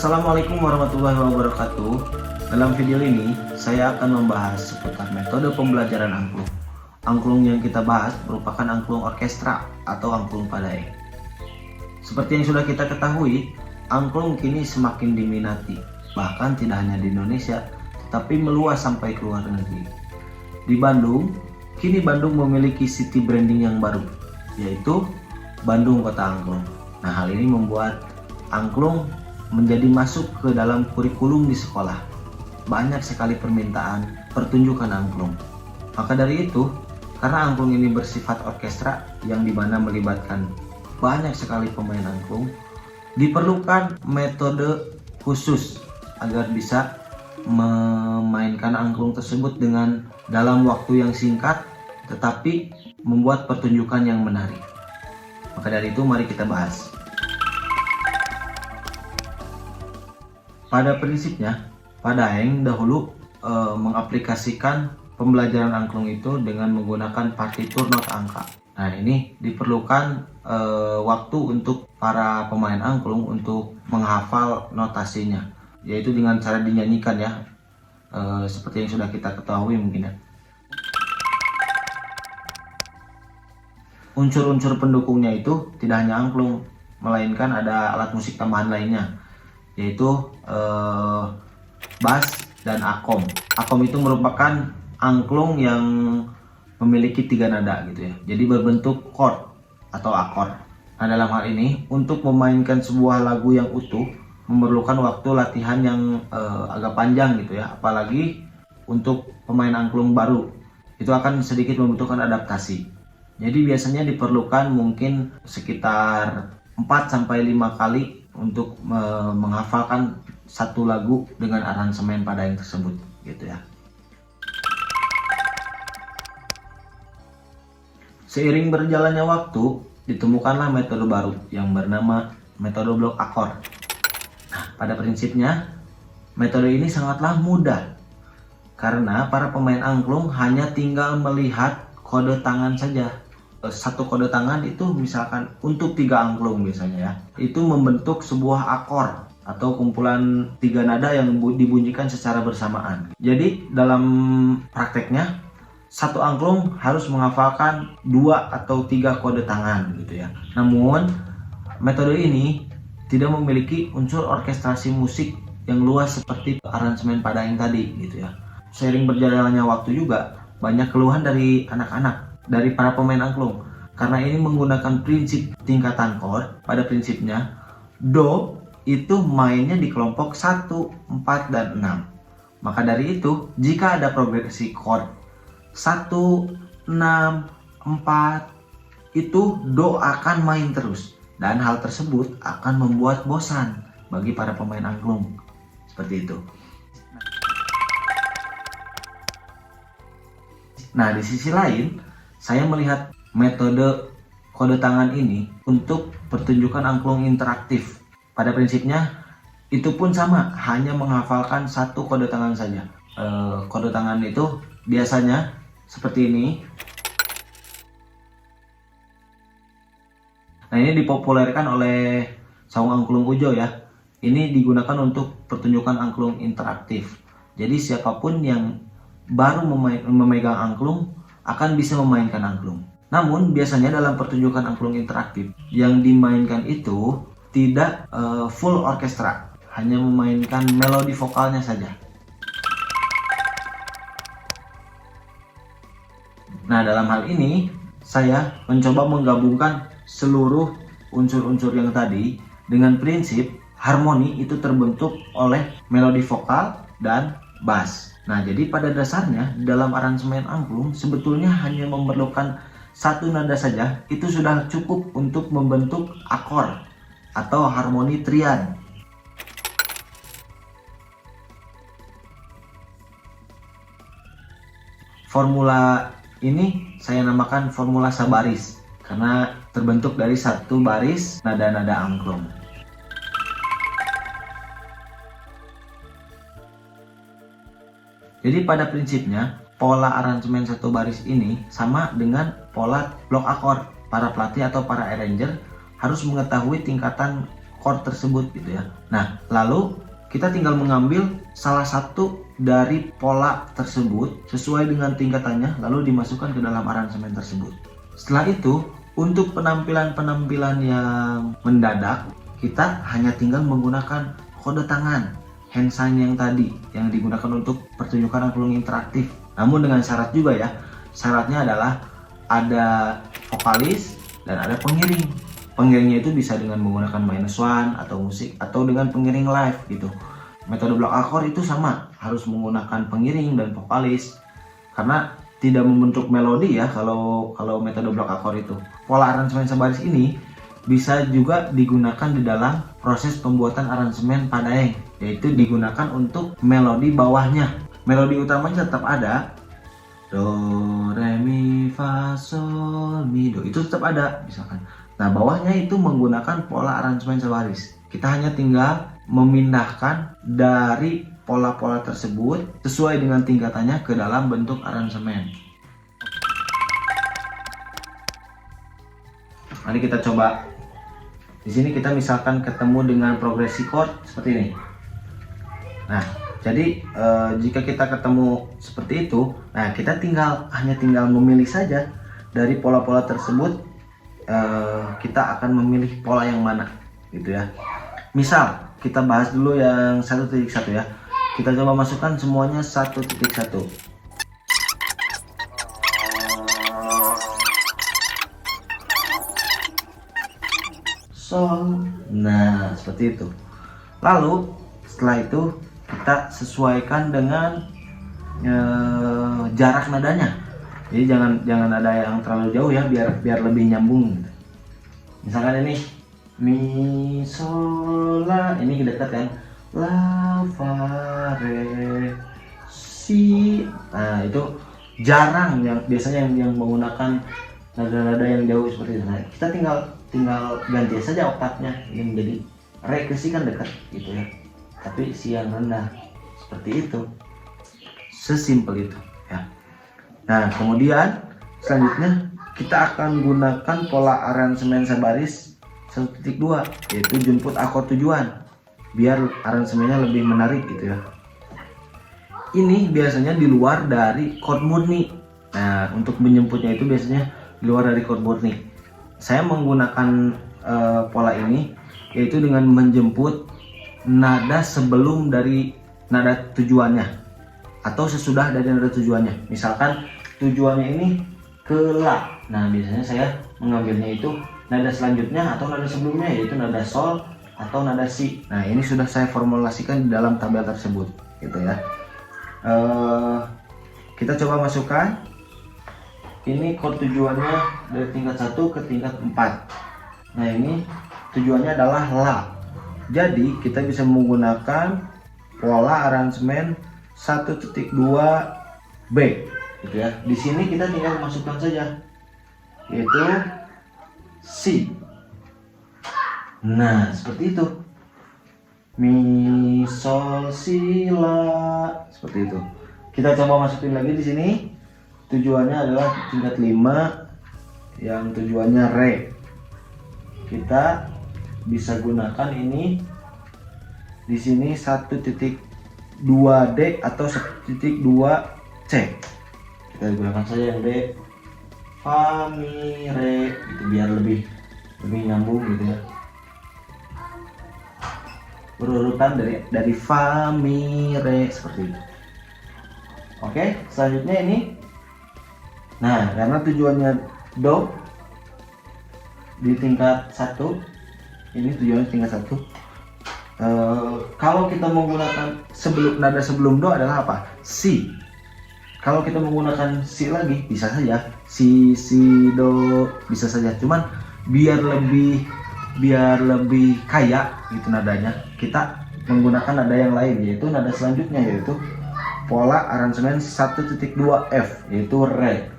Assalamualaikum warahmatullahi wabarakatuh. Dalam video ini, saya akan membahas seputar metode pembelajaran angklung. Angklung yang kita bahas merupakan angklung orkestra atau angklung Padaeng. Seperti yang sudah kita ketahui, angklung kini semakin diminati, bahkan tidak hanya di Indonesia, tetapi meluas sampai ke luar negeri. Di Bandung, kini Bandung memiliki city branding yang baru, yaitu Bandung Kota Angklung. Nah, hal ini membuat angklung menjadi masuk ke dalam kurikulum di sekolah. Banyak sekali permintaan pertunjukan angklung. Maka dari itu, karena angklung ini bersifat orkestra yang dimana melibatkan banyak sekali pemain angklung, diperlukan metode khusus agar bisa memainkan angklung tersebut dengan dalam waktu yang singkat tetapi membuat pertunjukan yang menarik. Maka dari itu mari kita bahas. Pada prinsipnya, Padaeng dahulu mengaplikasikan pembelajaran angklung itu dengan menggunakan partitur not angka. Nah, ini diperlukan waktu untuk para pemain angklung untuk menghafal notasinya, yaitu dengan cara dinyanyikan ya, seperti yang sudah kita ketahui mungkin ya. Unsur-unsur pendukungnya itu tidak hanya angklung, melainkan ada alat musik tambahan lainnya, yaitu bass dan akom. Akom itu merupakan angklung yang memiliki 3 nada gitu ya, jadi berbentuk chord atau akord. Nah, dalam hal ini untuk memainkan sebuah lagu yang utuh memerlukan waktu latihan yang agak panjang gitu ya, apalagi untuk pemain angklung baru itu akan sedikit membutuhkan adaptasi. Jadi biasanya diperlukan mungkin sekitar 4-5 kali untuk menghafalkan satu lagu dengan aransemen Padaeng tersebut gitu ya. Seiring berjalannya waktu, ditemukanlah metode baru yang bernama metode blok akord. Nah, pada prinsipnya metode ini sangatlah mudah karena para pemain angklung hanya tinggal melihat kode tangan saja. Satu kode tangan itu misalkan untuk 3 angklung misalnya ya, itu membentuk sebuah akor atau kumpulan 3 nada yang dibunyikan secara bersamaan. Jadi dalam prakteknya satu angklung harus menghafalkan 2 atau 3 kode tangan gitu ya. Namun metode ini tidak memiliki unsur orkestrasi musik yang luas seperti aransemen Padaeng tadi gitu ya. Seiring berjalannya waktu juga banyak keluhan dari anak-anak, dari para pemain angklung, karena ini menggunakan prinsip tingkatan chord. Pada prinsipnya do itu mainnya di kelompok 1, 4, dan 6. Maka dari itu jika ada progresi chord 1, 6, 4 itu do akan main terus, dan hal tersebut akan membuat bosan bagi para pemain angklung. Seperti itu. Nah, di sisi lain saya melihat metode kode tangan ini untuk pertunjukan angklung interaktif. Pada prinsipnya itu pun sama, hanya menghafalkan satu kode tangan saja. Kode tangan itu biasanya seperti ini. Nah, ini dipopulerkan oleh Saung Angklung Ujo ya. Ini digunakan untuk pertunjukan angklung interaktif. Jadi siapapun yang baru memegang angklung akan bisa memainkan angklung. Namun biasanya dalam pertunjukan angklung interaktif yang dimainkan itu tidak full orkestra, hanya memainkan melodi vokalnya saja. Nah, dalam hal ini saya mencoba menggabungkan seluruh unsur-unsur yang tadi dengan prinsip harmoni itu terbentuk oleh melodi vokal dan bass. Nah, jadi pada dasarnya dalam aransemen angklung sebetulnya hanya memerlukan satu nada saja, itu sudah cukup untuk membentuk akor atau harmoni triad. Formula ini saya namakan formula sabaris karena terbentuk dari satu baris nada-nada angklung. Jadi pada prinsipnya pola aransemen satu baris ini sama dengan pola blok akord. Para pelatih atau para arranger harus mengetahui tingkatan chord tersebut gitu ya. Nah, lalu kita tinggal mengambil salah satu dari pola tersebut sesuai dengan tingkatannya, lalu dimasukkan ke dalam aransemen tersebut. Setelah itu, untuk penampilan-penampilan yang mendadak, kita hanya tinggal menggunakan kode tangan, hand sign yang tadi, yang digunakan untuk pertunjukan angklung interaktif. Namun dengan syarat juga ya, syaratnya adalah ada vokalis dan ada pengiring. Pengiringnya itu bisa dengan menggunakan -1 atau musik atau dengan pengiring live gitu. Metode blok akor itu sama, harus menggunakan pengiring dan vokalis karena tidak membentuk melodi ya kalau metode blok akor itu. Pola aransemen sebaris ini bisa juga digunakan di dalam proses pembuatan aransemen padaeng, yaitu digunakan untuk melodi bawahnya. Melodi utamanya tetap ada, do, re, mi, fa, sol, mi, do, itu tetap ada misalkan. Nah, bawahnya itu menggunakan pola aransemen sebaris. Kita hanya tinggal memindahkan dari pola-pola tersebut sesuai dengan tingkatannya ke dalam bentuk aransemen. Mari kita coba. Di sini kita misalkan ketemu dengan progresi chord seperti ini. Nah, jadi jika kita ketemu seperti itu, nah kita hanya tinggal memilih saja dari pola-pola tersebut. Kita akan memilih pola yang mana, gitu ya. Misal kita bahas dulu yang 1.1 ya. Kita coba masukkan semuanya 1.1. Sol. Nah, seperti itu. Lalu setelah itu kita sesuaikan dengan jarak nadanya. Jadi jangan ada yang terlalu jauh ya, biar lebih nyambung. Misalkan ini mi sol la, ini dekat kan, la fa re si. Nah, itu jarang yang biasanya yang menggunakan nada-nada yang jauh seperti itu. Nah, kita tinggal ganti saja oktavnya, ini menjadi re ke si kan dekat gitu ya, tapi si yang rendah, seperti itu. Sesimpel itu ya. Nah, kemudian selanjutnya kita akan gunakan pola aransemen sebaris 1.2, yaitu jemput akor tujuan, biar aransemennya lebih menarik gitu ya. Ini biasanya di luar dari chord murni. Nah, untuk menjemputnya itu biasanya di luar dari chord murni. Saya menggunakan pola ini yaitu dengan menjemput nada sebelum dari nada tujuannya atau sesudah dari nada tujuannya. Misalkan tujuannya ini ke la. Nah, biasanya saya mengambilnya itu nada selanjutnya atau nada sebelumnya, yaitu nada sol atau nada si. Nah, ini sudah saya formulasikan di dalam tabel tersebut gitu ya. Kita coba masukkan. Ini chord tujuannya dari tingkat 1 ke tingkat 4. Nah, ini tujuannya adalah la. Jadi kita bisa menggunakan pola aransemen 1.2 B gitu ya. Di sini kita tinggal masukkan saja, yaitu si. Nah, seperti itu. Mi sol si la, seperti itu. Kita coba masukin lagi di sini. Tujuannya adalah tingkat 5 yang tujuannya re. Kita bisa gunakan ini di sini 1.2D atau 1.2C. Kita gunakan saja yang D, fa, mi, re gitu, biar lebih nyambung gitu ya. Berurutan dari fa, mi, re seperti itu. Oke, selanjutnya ini. Nah, karena tujuannya do di tingkat 1, ini tujuannya tingkat 1. Kalau kita menggunakan nada sebelum do adalah apa? Si. Kalau kita menggunakan si lagi bisa saja, si do bisa saja. Cuman biar lebih kaya gitu nadanya, kita menggunakan nada yang lain, yaitu nada selanjutnya, yaitu pola aransemen 1.2F, yaitu re.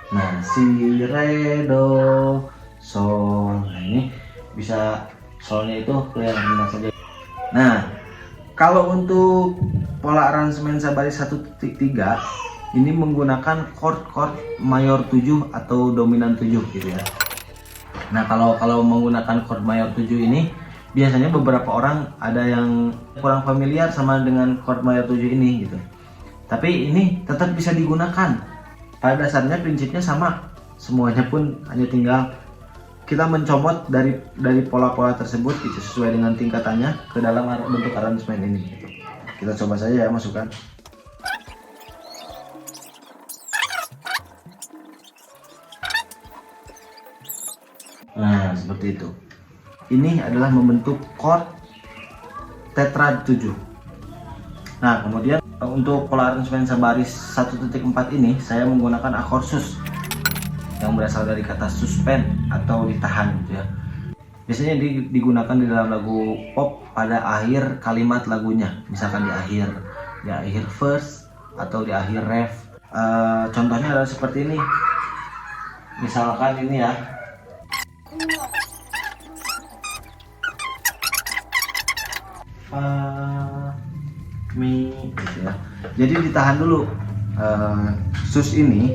Nah, si, re, do, sol. Nah, ini bisa solnya itu kelihatan saja. Nah, kalau untuk pola aransemen sebaris 1.3 ini menggunakan chord mayor 7 atau dominan 7 gitu ya. Nah, kalau menggunakan chord mayor 7 ini, biasanya beberapa orang ada yang kurang familiar sama dengan chord mayor 7 ini gitu. Tapi ini tetap bisa digunakan. Pada dasarnya prinsipnya sama. Semuanya pun hanya tinggal kita mencomot dari pola-pola tersebut gitu, sesuai dengan tingkatannya ke dalam bentuk aransemen ini gitu. Kita coba saja ya masukkan. Nah, seperti itu. Ini adalah membentuk chord tetrad 7. Nah, kemudian untuk pola aransemen sebaris 1.4 ini saya menggunakan akord sus yang berasal dari kata suspend atau ditahan gitu ya. Biasanya digunakan di dalam lagu pop pada akhir kalimat lagunya, misalkan di akhir verse atau di akhir ref. Contohnya adalah seperti ini. Misalkan ini ya. Fa mi gitu ya. Jadi ditahan dulu. Sus ini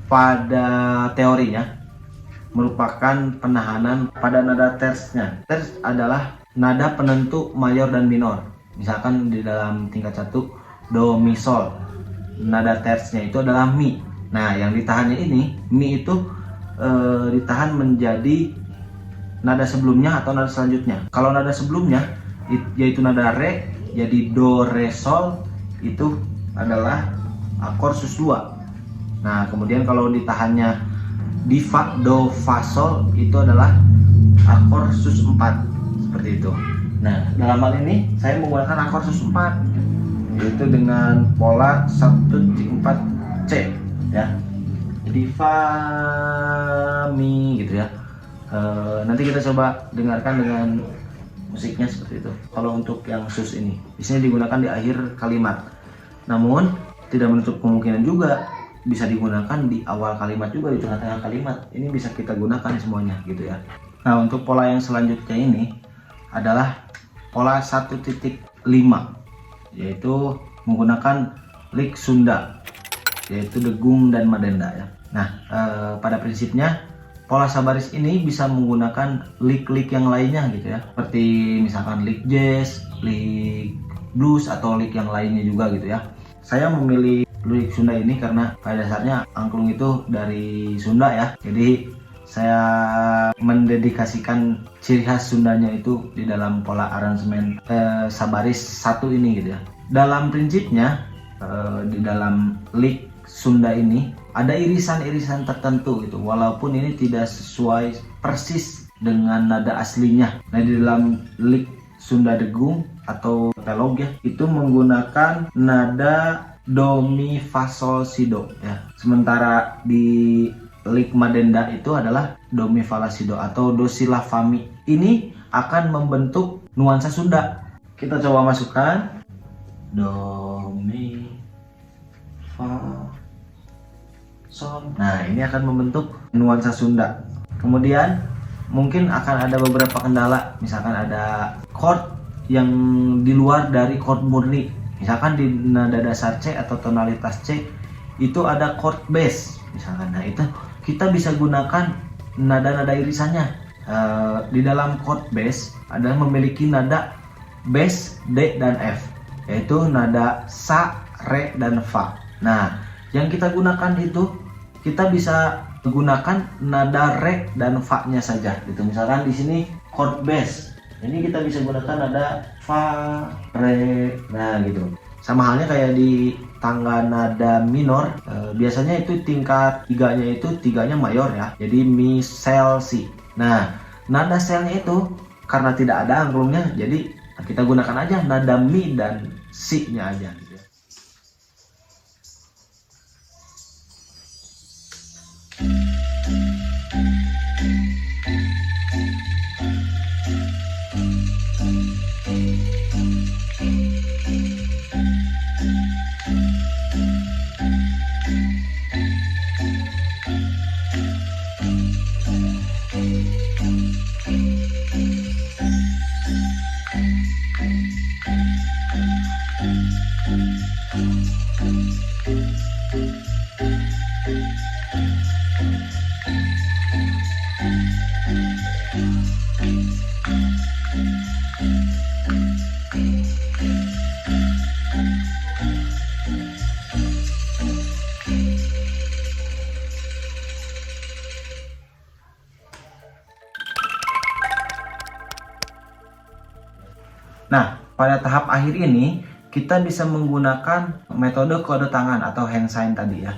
pada teorinya merupakan penahanan pada nada tersnya. Ters adalah nada penentu mayor dan minor. Misalkan di dalam tingkat 1 do mi sol, nada tersnya itu adalah mi. Nah, yang ditahannya ini mi itu ditahan menjadi nada sebelumnya atau nada selanjutnya. Kalau nada sebelumnya yaitu nada re, jadi do re sol, itu adalah akor sus 2. Nah, kemudian kalau ditahannya di fa, do, fa, sol, itu adalah akor sus 4 seperti itu. Nah, dalam hal ini saya menggunakan akor sus 4 yaitu dengan pola 1/4 C ya. Jadi fa mi gitu ya. Nanti kita coba dengarkan dengan musiknya seperti itu. Kalau untuk yang sus ini biasanya digunakan di akhir kalimat. Namun tidak menutup kemungkinan juga bisa digunakan di awal kalimat juga, di tengah-tengah kalimat. Ini bisa kita gunakan semuanya gitu ya. Nah, untuk pola yang selanjutnya ini adalah pola 1.5 yaitu menggunakan lick Sunda, yaitu degung dan madenda ya. Nah, pada prinsipnya pola sabaris ini bisa menggunakan lick-lick yang lainnya gitu ya, seperti misalkan lick jazz, lick blues, atau lick yang lainnya juga gitu ya. Saya memilih lick Sunda ini karena pada dasarnya angklung itu dari Sunda ya. Jadi saya mendedikasikan ciri khas Sundanya itu di dalam pola aransemen sabaris 1 ini gitu ya. Dalam prinsipnya di dalam lick Sunda ini ada irisan-irisan tertentu gitu, walaupun ini tidak sesuai persis dengan nada aslinya. Nah, di dalam lick Sunda degung atau pelog ya, itu menggunakan nada do mi fa sol si do ya. Sementara di lick madenda itu adalah do mi fa la si do atau do si la fa mi. Ini akan membentuk nuansa Sunda. Kita coba masukkan do mi fa sol. Nah, ini akan membentuk nuansa Sunda. Kemudian mungkin akan ada beberapa kendala, misalkan ada chord yang di luar dari chord murni. Misalkan di nada dasar C atau tonalitas C itu ada chord bass misalkan. Nah, itu kita bisa gunakan nada-nada irisannya. Di dalam chord bass adalah memiliki nada bass D dan F, yaitu nada sa, re, dan fa. Nah, yang kita gunakan itu kita bisa gunakan nada re dan fa nya saja gitu. Misalkan di sini chord bass, ini kita bisa gunakan nada fa, re, nah gitu. Sama halnya kayak di tangga nada minor, biasanya itu tingkat tiganya mayor ya, jadi mi, sel, si. Nah, nada selnya itu karena tidak ada angklungnya, jadi kita gunakan aja nada mi dan si nya aja gitu. pada tahap akhir ini kita bisa menggunakan metode kode tangan atau hand sign tadi ya.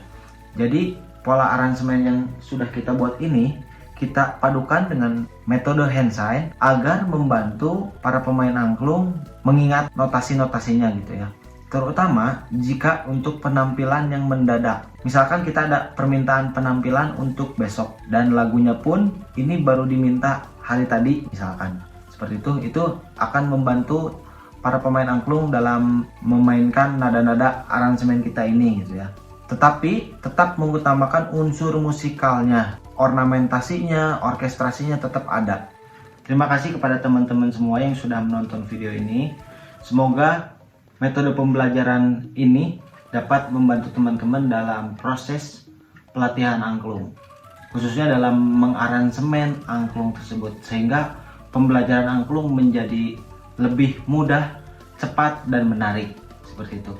Jadi pola aransemen yang sudah kita buat ini kita padukan dengan metode hand sign agar membantu para pemain angklung mengingat notasi-notasinya gitu ya. Terutama jika untuk penampilan yang mendadak. Misalkan kita ada permintaan penampilan untuk besok dan lagunya pun ini baru diminta hari tadi misalkan. Seperti itu akan membantu para pemain angklung dalam memainkan nada-nada aransemen kita ini gitu ya. Tetapi tetap mengutamakan unsur musikalnya, ornamentasinya, orkestrasinya tetap ada. Terima kasih kepada teman-teman semua yang sudah menonton video ini. Semoga metode pembelajaran ini dapat membantu teman-teman dalam proses pelatihan angklung, khususnya dalam mengaransemen angklung tersebut, sehingga pembelajaran angklung menjadi lebih mudah, cepat, dan menarik seperti itu.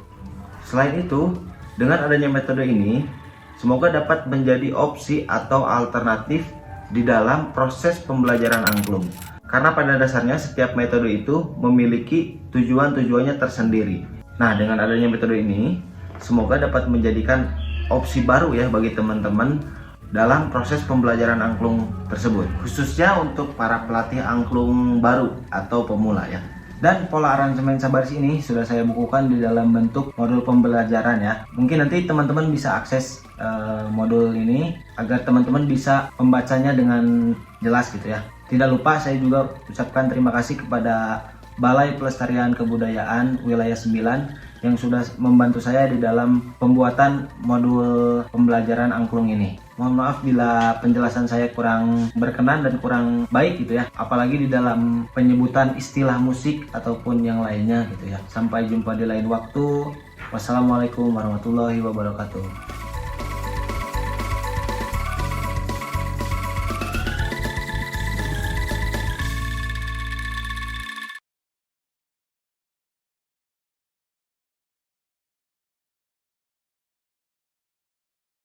Selain itu, dengan adanya metode ini, semoga dapat menjadi opsi atau alternatif di dalam proses pembelajaran angklung. Karena pada dasarnya setiap metode itu memiliki tujuan-tujuannya tersendiri. Nah, dengan adanya metode ini, semoga dapat menjadikan opsi baru ya bagi teman-teman dalam proses pembelajaran angklung tersebut. Khususnya untuk para pelatih angklung baru atau pemula ya. Dan pola aransemen Sabaris ini sudah saya bukukan di dalam bentuk modul pembelajaran ya. Mungkin nanti teman-teman bisa akses modul ini agar teman-teman bisa membacanya dengan jelas gitu ya. Tidak lupa saya juga ucapkan terima kasih kepada Balai Pelestarian Kebudayaan Wilayah 9 yang sudah membantu saya di dalam pembuatan modul pembelajaran angklung ini. Mohon maaf bila penjelasan saya kurang berkenan dan kurang baik gitu ya, apalagi di dalam penyebutan istilah musik ataupun yang lainnya gitu ya. Sampai jumpa di lain waktu. Wassalamualaikum warahmatullahi wabarakatuh.